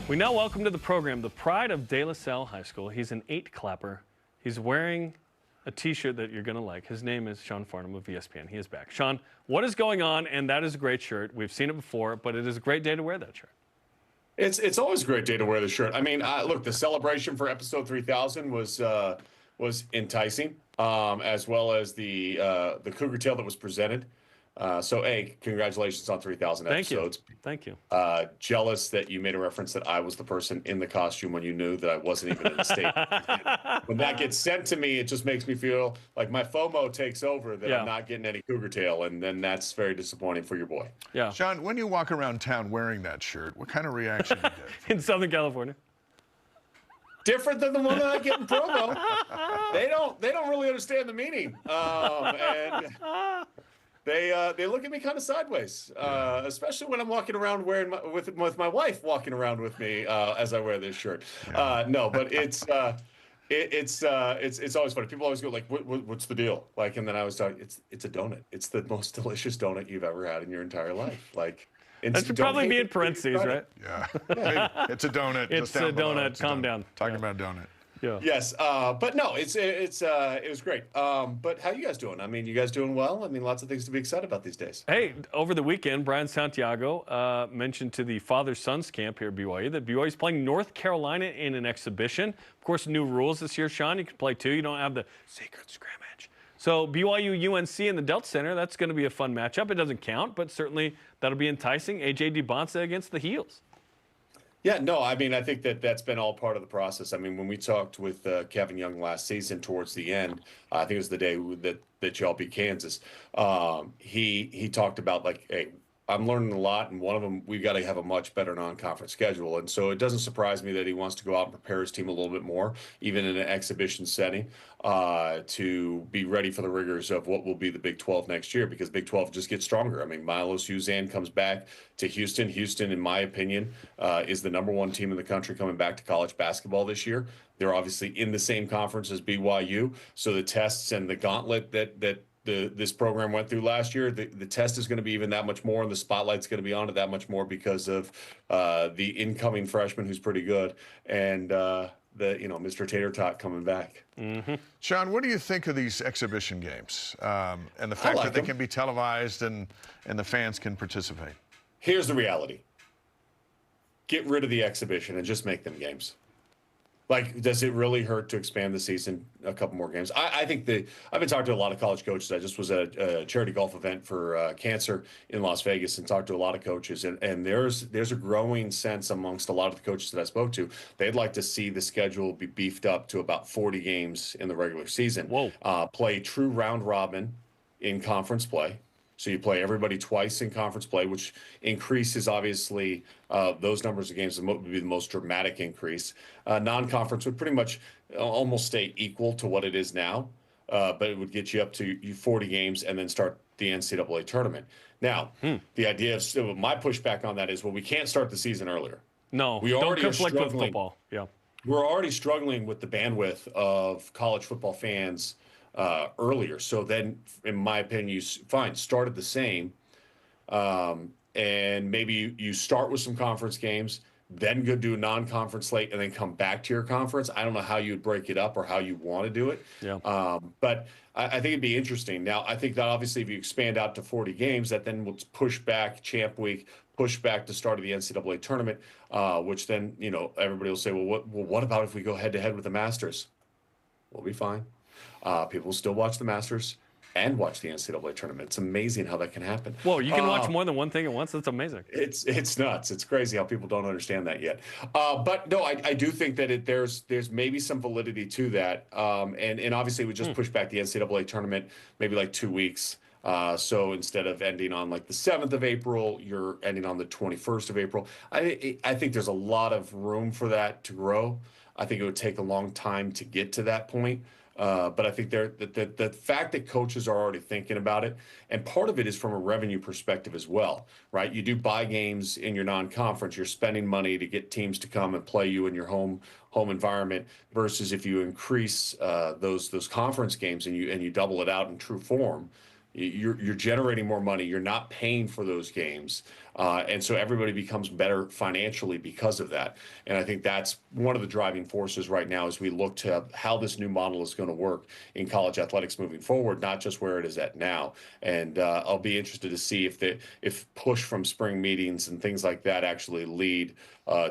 We now welcome to the program the pride of De La Salle High School. He's an 8-clapper. He's wearing a T-shirt that you're going to like. His name is Sean Farnham of ESPN. He is back. Sean, what is going on? And that is a great shirt. We've seen it before, but it is a great day to wear that shirt. It's always a great day to wear the shirt. I mean, look, the celebration for episode 3000 was enticing, as well as the Cougar Tale that was presented. So, congratulations on 3,000 episodes. Thank you. Jealous that you made a reference that I was the person in the costume when you knew that I wasn't even in the state. When that gets sent to me, it just makes me feel like my FOMO takes over, that I'm not getting any Cougar Tail, and then that's very disappointing for your boy. Yeah. Sean, when you walk around town wearing that shirt, what kind of reaction do you get? In Southern California. Different than the one that I get in Provo. They don't really understand the meaning. They look at me kind of sideways, especially when I'm walking around with my wife walking around with me as I wear this shirt. No, but it's always funny. People always go like, "What's the deal?" Like, and then I was talking, it's a donut. It's the most delicious donut you've ever had in your entire life. Like, that should probably be in parentheses, right? Yeah. Hey, it's a donut. It's a donut. Calm down. Talking about a donut. Yeah. Yes, but no, it was great. But how you guys doing? I mean, you guys doing well? I mean, lots of things to be excited about these days. Hey, over the weekend, Brian Santiago mentioned to the father-sons camp here at BYU that BYU is playing North Carolina in an exhibition. Of course, new rules this year, Sean. You can play two. You don't have the sacred scrimmage. So BYU UNC in the Delt Center, that's going to be a fun matchup. It doesn't count, but certainly that'll be enticing. AJ DeBonce against the Heels. Yeah, no, I mean, I think that's been all part of the process. I mean, when we talked with Kevin Young last season towards the end, I think it was the day that y'all beat Kansas, he talked about, like, hey, I'm learning a lot, and one of them, we've got to have a much better non-conference schedule. And so it doesn't surprise me that he wants to go out and prepare his team a little bit more, even in an exhibition setting, to be ready for the rigors of what will be the Big 12 next year, because Big 12 just gets stronger. I mean, Milos Uzan comes back to Houston. Houston, in my opinion, is the #1 team in the country coming back to college basketball this year. They're obviously in the same conference as BYU, so the tests and the gauntlet that this program went through last year, the test is going to be even that much more, and the spotlight's going to be on it that much more because of the incoming freshman who's pretty good, and Mr. Tater Tot coming back. Mm-hmm. Sean, what do you think of these exhibition games and the fact that they can be televised and the fans can participate? Here's the reality. Get rid of the exhibition and just make them games. Like, does it really hurt to expand the season a couple more games? I think I've been talking to a lot of college coaches. I just was at a charity golf event for cancer in Las Vegas and talked to a lot of coaches. And there's a growing sense amongst a lot of the coaches that I spoke to. They'd like to see the schedule be beefed up to about 40 games in the regular season. Whoa. Play true round robin in conference play. So you play everybody twice in conference play, which increases, obviously, those numbers of games would be the most dramatic increase. Non-conference would pretty much almost stay equal to what it is now, but it would get you up to 40 games and then start the NCAA tournament. Now, the idea of my pushback on that is, well, we can't start the season earlier. No, we don't already conflict with football. Yeah, we're already struggling with the bandwidth of college football fans earlier. So then, in my opinion, you started the same, and maybe you start with some conference games, then go do a non-conference slate, and then come back to your conference. I don't know how you'd break it up or how you want to do it. Yeah. But I think it'd be interesting. Now, I think that obviously if you expand out to 40 games, that then will push back Champ Week, push back the start of the NCAA tournament, which then, everybody will say, well, what about if we go head-to-head with the Masters? We'll be fine. People will still watch the Masters and watch the NCAA tournament. It's amazing how that can happen. Whoa, you can watch more than one thing at once? That's amazing. It's nuts. It's crazy how people don't understand that yet. But no, I do think that there's maybe some validity to that. And obviously we just pushed back the NCAA tournament maybe like 2 weeks. So instead of ending on like the 7th of April, you're ending on the 21st of April. I think there's a lot of room for that to grow. I think it would take a long time to get to that point. But I think the fact that coaches are already thinking about it, and part of it is from a revenue perspective as well, right? You do buy games in your non-conference, you're spending money to get teams to come and play you in your home environment, versus if you increase those conference games and you double it out in true form, you're generating more money. You're not paying for those games. And so everybody becomes better financially because of that. And I think that's one of the driving forces right now as we look to how this new model is going to work in college athletics moving forward, not just where it is at now. And I'll be interested to see if push from spring meetings and things like that actually lead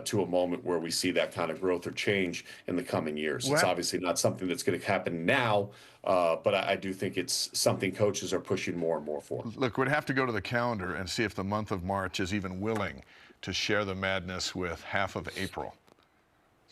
to a moment where we see that kind of growth or change in the coming years. It's obviously not something that's going to happen now, but I do think it's something coaches are pushing more and more for. Look, we'd have to go to the calendar and see if the month of March is even willing to share the madness with half of April.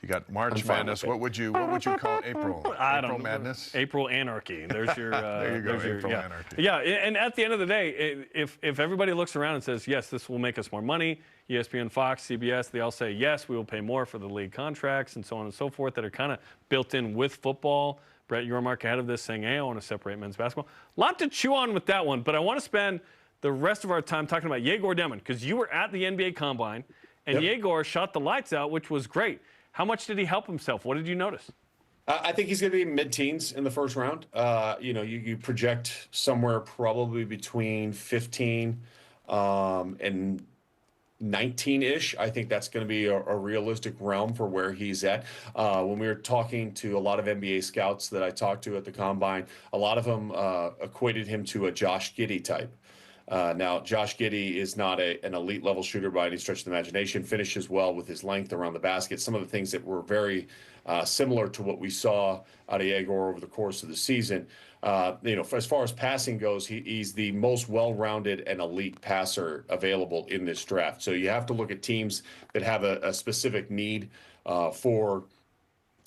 You got March Madness. What would you call April? April Madness? April Anarchy. There's your. There you go. April Anarchy. Yeah, and at the end of the day, if everybody looks around and says yes, this will make us more money, ESPN, Fox, CBS, they all say yes, we will pay more for the league contracts and so on and so forth that are kind of built in with football. Brett Yormark ahead of this saying, hey, I want to separate men's basketball. A lot to chew on with that one, but I want to spend the rest of our time talking about Egor Demin because you were at the NBA Combine, and Egor shot the lights out, which was great. How much did he help himself? What did you notice? I think he's going to be mid-teens in the first round. You project somewhere probably between 15 and 19-ish. I think that's going to be a realistic realm for where he's at. When we were talking to a lot of NBA scouts that I talked to at the Combine, a lot of them equated him to a Josh Giddey type. Now, Josh Giddey is not an elite level shooter by any stretch of the imagination, finishes well with his length around the basket. Some of the things that were very similar to what we saw out of Egor over the course of the season. As far as passing goes, he's the most well-rounded and elite passer available in this draft. So you have to look at teams that have a specific need for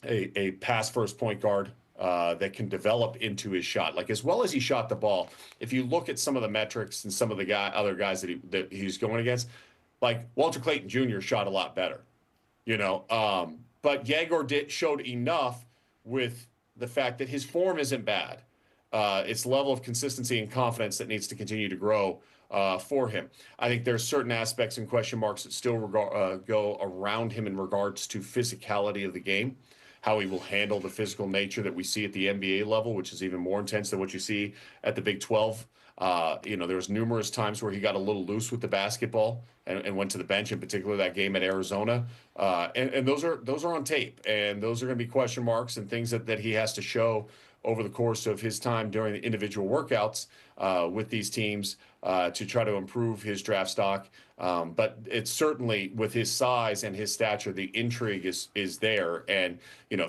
a pass-first point guard that can develop into his shot. Like, as well as he shot the ball, if you look at some of the metrics and some of the other guys that he's going against, like Walter Clayton Jr. shot a lot better, but Egor showed enough with the fact that his form isn't bad. It's level of consistency and confidence that needs to continue to grow for him. I think there's certain aspects and question marks that still go around him in regards to physicality of the game, how he will handle the physical nature that we see at the NBA level, which is even more intense than what you see at the Big 12. There was numerous times where he got a little loose with the basketball and went to the bench, in particular that game at Arizona. And those are on tape, and those are going to be question marks and things that he has to show over the course of his time during the individual workouts with these teams to try to improve his draft stock. But it's certainly, with his size and his stature, the intrigue is there. And,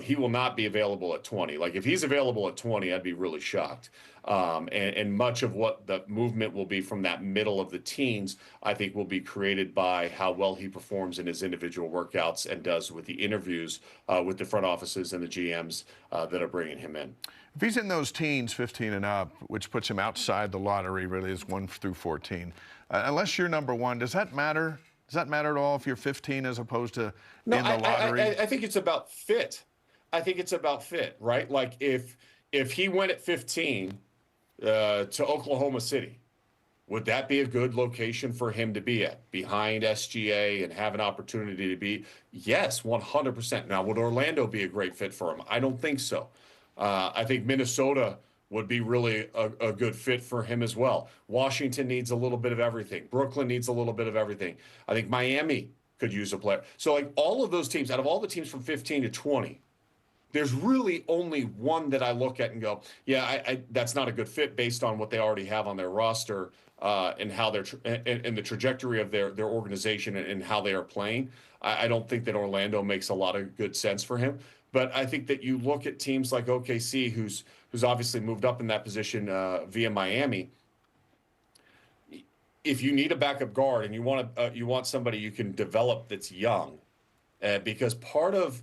he will not be available at 20. Like, if he's available at 20, I'd be really shocked. And much of what the movement will be from that middle of the teens, I think, will be created by how well he performs in his individual workouts and does with the interviews with the front offices and the GMs that are bringing him in. If he's in those teens, 15 and up, which puts him outside the lottery, really is 1 through 14. Unless you're number one, does that matter? Does that matter at all if you're 15 as opposed to in the lottery? I think it's about fit. I think it's about fit, right? Like, if he went at 15 to Oklahoma City, would that be a good location for him to be at, behind SGA and have an opportunity to be? Yes, 100%. Now, would Orlando be a great fit for him? I don't think so. I think Minnesota would be really a good fit for him as well. Washington needs a little bit of everything. Brooklyn needs a little bit of everything. I think Miami could use a player. So, like, all of those teams, out of all the teams from 15 to 20, there's really only one that I look at and go, yeah, that's not a good fit based on what they already have on their roster and how they're and the trajectory of their organization and how they are playing. I don't think that Orlando makes a lot of good sense for him. But I think that you look at teams like OKC, who's obviously moved up in that position via Miami. If you need a backup guard and you want somebody you can develop that's young, because part of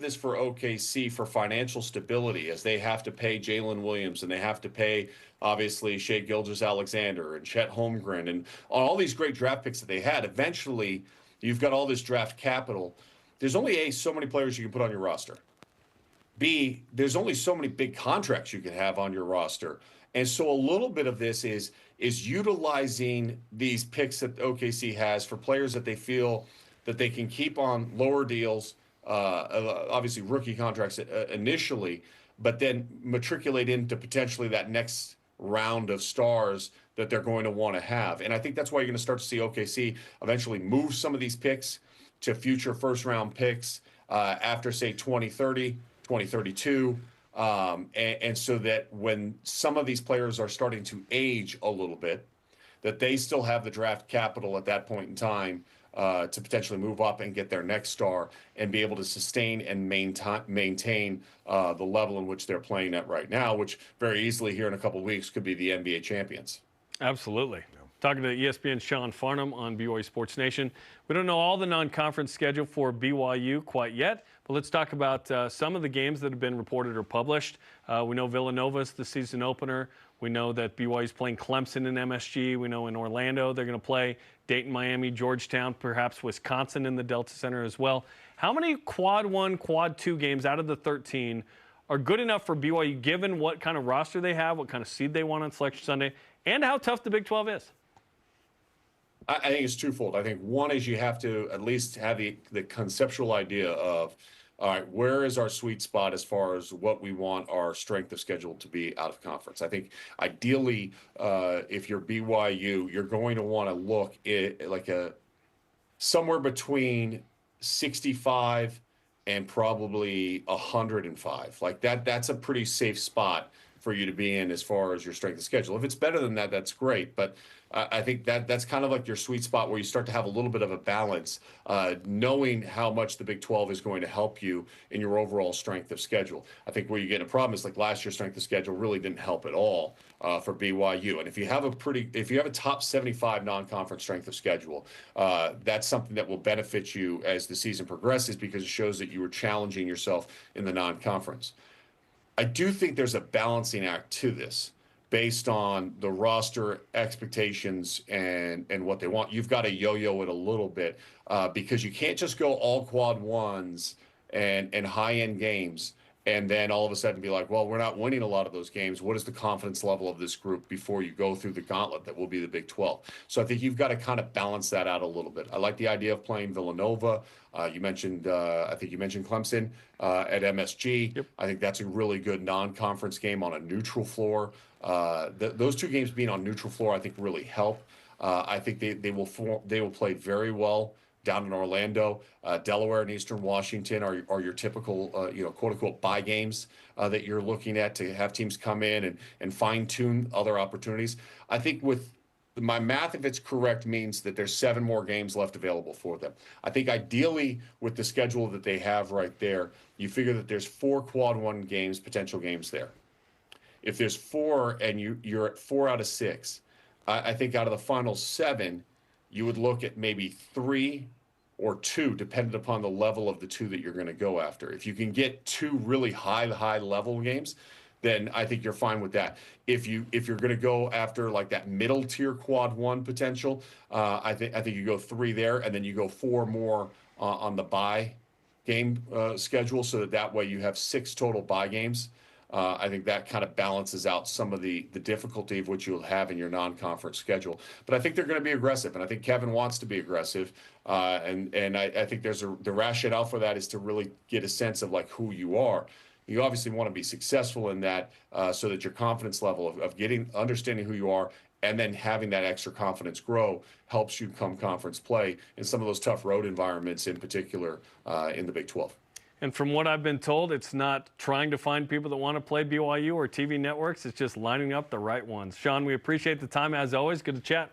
this for OKC for financial stability, as they have to pay Jalen Williams and they have to pay obviously Shai Gilgeous-Alexander and Chet Holmgren and all these great draft picks that they had. Eventually, you've got all this draft capital. There's only so many players you can put on your roster. B, there's only so many big contracts you can have on your roster. And so a little bit of this is utilizing these picks that OKC has for players that they feel that they can keep on lower deals, obviously rookie contracts initially, but then matriculate into potentially that next round of stars that they're going to want to have. And I think that's why you're going to start to see OKC eventually move some of these picks to future first-round picks after, say, 2030, 2032. And so that when some of these players are starting to age a little bit, that they still have the draft capital at that point in time to potentially move up and get their next star and be able to sustain and maintain the level in which they're playing at right now, which very easily here in a couple of weeks could be the NBA champions. Absolutely. Talking to ESPN's Sean Farnham on BYU Sports Nation. We don't know all the non-conference schedule for BYU quite yet, but let's talk about some of the games that have been reported or published. We know Villanova's the season opener. We know that BYU's playing Clemson in MSG. We know in Orlando they're going to play Dayton, Miami, Georgetown, perhaps Wisconsin in the Delta Center as well. How many quad 1, quad 2 games out of the 13 are good enough for BYU given what kind of roster they have, what kind of seed they want on Selection Sunday, and how tough the Big 12 is? I think it's twofold. I think one is you have to at least have the conceptual idea of, all right, where is our sweet spot as far as what we want our strength of schedule to be out of conference? I think ideally, if you're BYU, you're going to want to look at like somewhere between 65 and probably 105. Like that's a pretty safe spot for you to be in as far as your strength of schedule. If it's better than that, that's great. But I think that's kind of like your sweet spot where you start to have a little bit of a balance, knowing how much the Big 12 is going to help you in your overall strength of schedule. I think where you get in a problem is like last year's strength of schedule really didn't help at all for BYU. And if you have a top 75 non-conference strength of schedule, that's something that will benefit you as the season progresses because it shows that you are challenging yourself in the non-conference. I do think there's a balancing act to this based on the roster expectations and what they want. You've got to yo-yo it a little bit because you can't just go all quad ones and high-end games and then all of a sudden be like, well, we're not winning a lot of those games. What is the confidence level of this group before you go through the gauntlet that will be the Big 12? So I think you've got to kind of balance that out a little bit. I like the idea of playing Villanova. You mentioned, I think you mentioned Clemson at MSG. Yep. I think that's a really good non-conference game on a neutral floor. Those two games being on neutral floor, I think, really help. I think they will play very well down in Orlando. Delaware and Eastern Washington are your typical, quote unquote, bye games that you're looking at to have teams come in and fine tune other opportunities. I think with my math, if it's correct, means that there's 7 more games left available for them. I think ideally with the schedule that they have right there, you figure that there's 4 quad 1 games, potential games there. If there's 4 and you're at 4 out of 6, I think out of the final 7, you would look at maybe 3 or 2, depending upon the level of the 2 that you're going to go after. If you can get 2 really high level games, then I think you're fine with that. If you're going to go after like that middle tier quad 1 potential, I think you go 3 there, and then you go 4 more on the bye game schedule, so that way you have 6 total bye games. I think that kind of balances out some of the difficulty of what you'll have in your non-conference schedule. But I think they're going to be aggressive, and I think Kevin wants to be aggressive. And I think the rationale for that is to really get a sense of like who you are. You obviously want to be successful in that so that your confidence level of understanding who you are and then having that extra confidence grow helps you come conference play in some of those tough road environments, in particular in the Big 12. And from what I've been told, it's not trying to find people that want to play BYU or TV networks. It's just lining up the right ones. Sean, we appreciate the time as always. Good to chat.